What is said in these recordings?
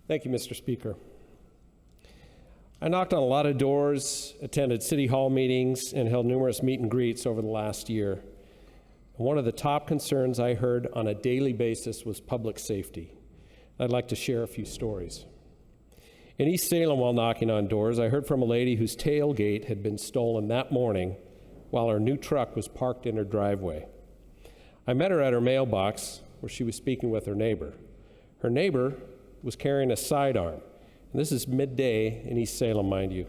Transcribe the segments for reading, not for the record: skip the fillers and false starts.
Thank you, Mr. Speaker. I knocked on a lot of doors, attended city hall meetings, and held numerous meet and greets over the last year. One of the top concerns I heard on a daily basis was public safety. I'd like to share a few stories. In East Salem, while knocking on doors, I heard from a lady whose tailgate had been stolen that morning while her new truck was parked in her driveway. I met her at her mailbox where she was speaking with her neighbor. Her neighbor was carrying a sidearm. And this is midday in East Salem, mind you,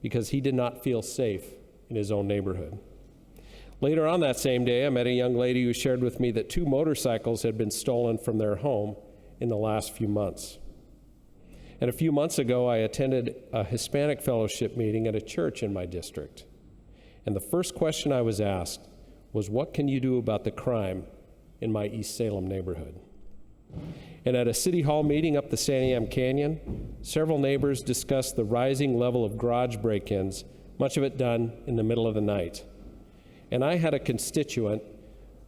because he did not feel safe in his own neighborhood. Later on that same day, I met a young lady who shared with me that 2 motorcycles had been stolen from their home in the last few months. And a few months ago, I attended a Hispanic fellowship meeting at a church in my district. And the first question I was asked was, what can you do about the crime in my East Salem neighborhood? And at a city hall meeting up the Santiam Canyon, several neighbors discussed the rising level of garage break-ins, much of it done in the middle of the night. And I had a constituent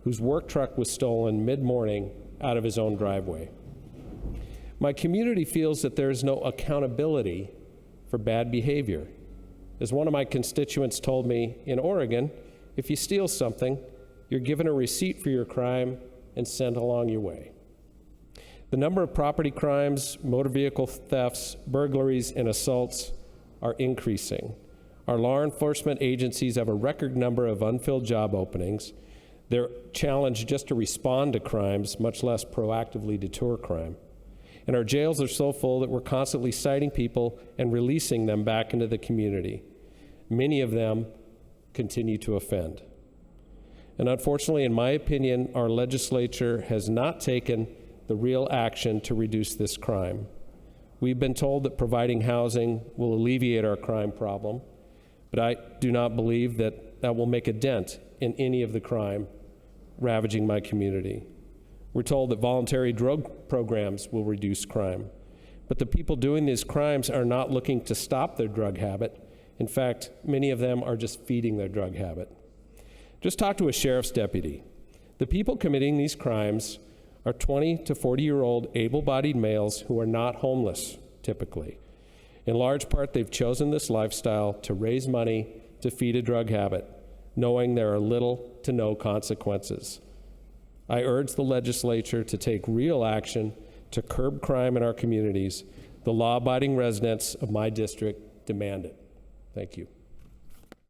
whose work truck was stolen mid-morning out of his own driveway. My community feels that there is no accountability for bad behavior. As one of my constituents told me, in Oregon, if you steal something, you're given a receipt for your crime and sent along your way. The number of property crimes, motor vehicle thefts, burglaries, and assaults are increasing. Our law enforcement agencies have a record number of unfilled job openings. They're challenged just to respond to crimes, much less proactively deter crime. And our jails are so full that we're constantly citing people and releasing them back into the community. Many of them continue to offend. And unfortunately, in my opinion, our legislature has not taken the real action to reduce this crime. We've been told that providing housing will alleviate our crime problem, but I do not believe that that will make a dent in any of the crime ravaging my community. We're told that voluntary drug programs will reduce crime, but the people doing these crimes are not looking to stop their drug habit. In fact, many of them are just feeding their drug habit. Just talk to a sheriff's deputy. The people committing these crimes are 20 to 40-year-old able-bodied males who are not homeless, typically. In large part, they've chosen this lifestyle to raise money to feed a drug habit, knowing there are little to no consequences. I urge the legislature to take real action to curb crime in our communities. The law-abiding residents of my district demand it. Thank you.